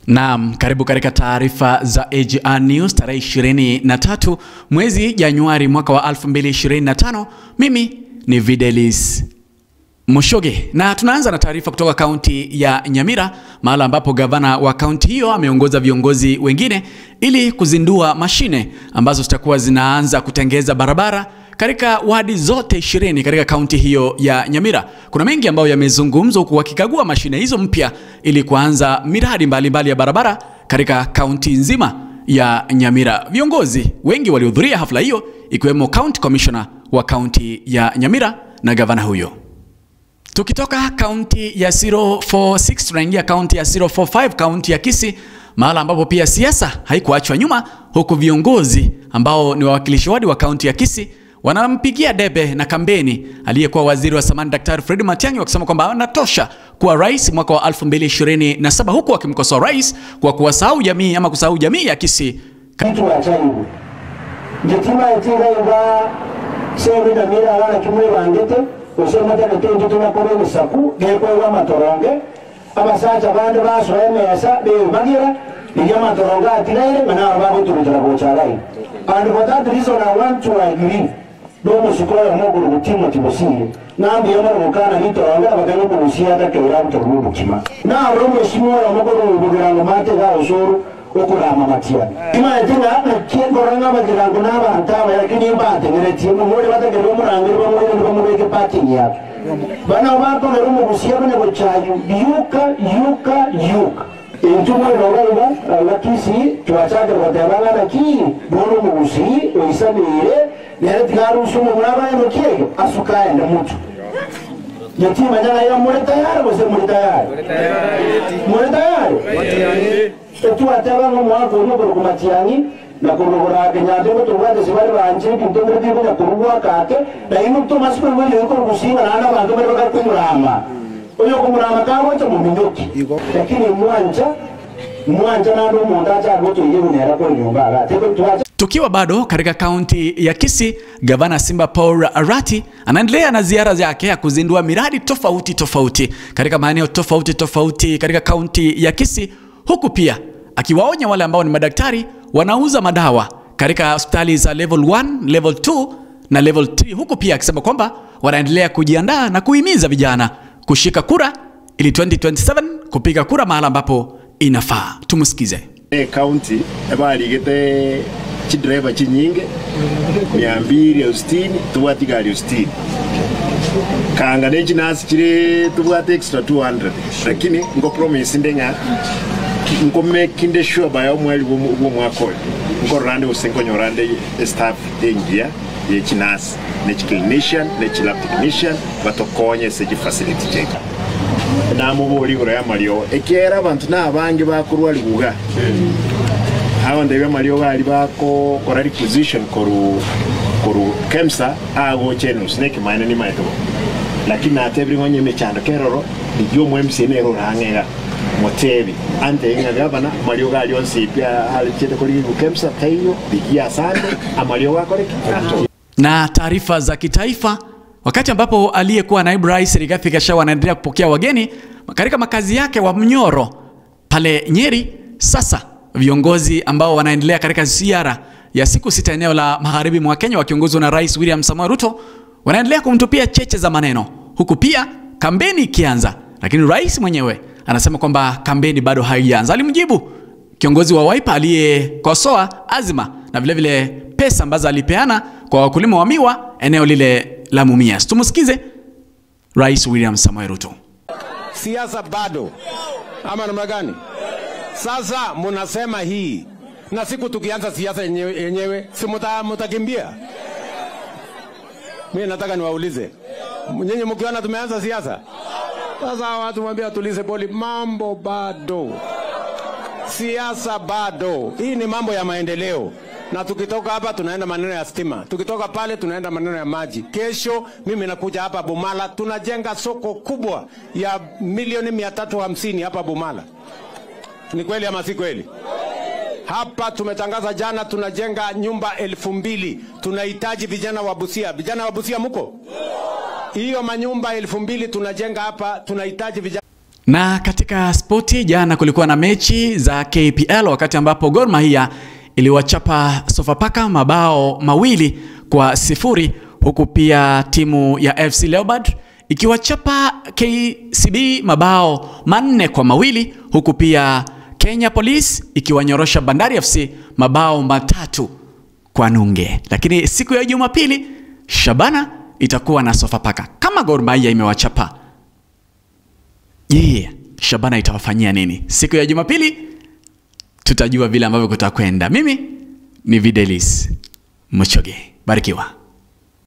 Naam, karibu katika taarifa za AGR News tarehe 23 mwezi Januari mwaka wa 2025. Mimi ni Videlis Mushoge na tunaanza na taarifa kutoka kaunti ya Nyamira, mahali ambapo gavana wa kaunti hiyo ameongoza viongozi wengine ili kuzindua mashine ambazo zitakuwa zinaanza kutengeza barabara katika wadi zote 20 katika kaunti hiyo ya Nyamira. Kuna mengi ambayo yamezungumzwa huku wakikagua mashine hizo mpya ili kuanza miradi mbalimbali ya barabara katika kaunti nzima ya Nyamira. Viongozi wengi walihudhuria hafla hiyo ikiwemo County Commissioner wa kaunti ya Nyamira na gavana huyo. Tukitoka kaunti ya 046 tunaingia kaunti ya 045, kaunti ya Kisii, mahali ambapo pia siasa haikuachwa nyuma, huku viongozi ambao ni wawakilishi wadi wa kaunti ya Kisii wanampigia debe na kampeni aliyekuwa waziri wa zamani Daktari Fred Matiang'i, wakisema kwamba anatosha kuwa rais mwaka wa 2027, huku wakimkosoa rais kwa kuwasahau jamii ama kusahau jamii ya Kisii. Kitu wa changu jitima itinga inga sema na mira ala kimwe bandete usema tena tenjo tunakore usaku geko wa matoronge abasacha bande baso emesa be magira ya matoronga atiraire mana babo turutara bocharai. And for that reason I want to agree domo sikoya moguru gutimo tibosire nambi yama mukana litoronga bakanye kurusia ta kera mtorubu kima na romo shimora moguru bugirango mate ga usuru okurama matia ima etinga na kiengo ranga bagirango na bantawa yakini mbate ngeretie mumuri bategero murangiro bamureke parking ya bana bato na romo kusia bane bochayu yuka Intumo roga la Kisii tuachaje kutebanga na ki bono mugusi oisanire nere tigaru sumu muraba no kiego asukae na mutu yatima jana ya muri tayari bose muri tayari tuateba no mwako no ko Matiang'i na kurugura kenyate ko tuwade sibari banje kintomre diko na kurugwa kake na inu to masipo wele ko kusinga na ana bantu bero ka kumurama oyo kumurama kawo cha muminyoki lakini mwanja na ndo mondaja goto yeye ni hapo nyumba ala teko tuacha. Tukiwa bado katika kaunti ya Kisii, gavana Simba Paul Arati anaendelea na ziara yake ya kuzindua miradi tofauti katika maeneo tofauti katika kaunti ya Kisii, huku pia akiwaonya wale ambao ni madaktari wanauza madawa katika hospitali za level 1, level 2 na level 3, huku pia akisema kwamba wanaendelea kujiandaa na kuhimiza vijana kushika kura ili 2027 kupiga kura mahali ambapo inafaa. Tumsikize. County ebali gete chidriver chinyinge 260 tuwati gari 60 kanga neji nasi chire tuwati extra 200, lakini ngo promise ndenga ngo make sure bayo mwali wo mwako ngo rande usengo nyorande staff engia ye chinasi ne clinician ne lab technician batokonye seji facility check na muburi gura ya Mario ekera abantu nabange bakurwali guga hawa ndebe Mario bali bako kora requisition koru KEMSA ago chenu snake mine ni maito, lakini atebri ngonye mechando keroro ndiyo mwemsi nero rangera motebi ante inga gabana Mario gali onsi pia hali chete kuri KEMSA tayo bikia sande Mario wako reki. Na taarifa za kitaifa, wakati ambapo aliyekuwa naibu rais Rigathi Gachagua anaendelea kupokea wageni katika makazi yake wa Mnyoro pale Nyeri, sasa viongozi ambao wanaendelea katika ziara ya siku 6 eneo la magharibi mwa Kenya wakiongozwa na Rais William Samoei Ruto wanaendelea kumtupia cheche za maneno, huku pia kampeni ikianza, lakini rais mwenyewe anasema kwamba kampeni bado haijaanza. Alimjibu kiongozi wa Wiper aliyekosoa azma na vile pesa ambazo alipeana kwa wakulima wa miwa eneo lile la Mumias. Tumusikize Rais William Samoei Ruto. Siasa bado ama namna gani? Sasa mnasema hii na siku tukianza siasa yenyewe si mtakimbia. Mimi nataka niwaulize nyinyi, mkiona tumeanza siasa sasa watu mwambia tulize poli, mambo bado, siasa bado. Hii ni mambo ya maendeleo. Na tukitoka hapa tunaenda maneno ya stima, tukitoka pale tunaenda maneno ya maji. Kesho mimi nakuja hapa Bumala, tunajenga soko kubwa ya milioni 350 hapa Bumala. Ni kweli ama si kweli? Hapa tumetangaza jana tunajenga nyumba 2000. Tunahitaji vijana wa Busia. Vijana wa Busia mko? Hiyo manyumba 2000 tunajenga hapa, tunahitaji vijana. Na katika spoti jana kulikuwa na mechi za KPL wakati ambapo Gor Mahia iliwachapa Sofapaka mabao 2-0, huku pia timu ya FC Leopard ikiwachapa KCB mabao 4-2, huku pia Kenya Police ikiwanyorosha Bandari FC mabao 3-0. Lakini siku ya Jumapili Shabana itakuwa na Sofapaka. Kama Gor Mahia imewachapa, Shabana itawafanyia nini? Siku ya Jumapili tutajua vile ambavyo kutakwenda. Mimi ni Videlis Mushoge. Barikiwa.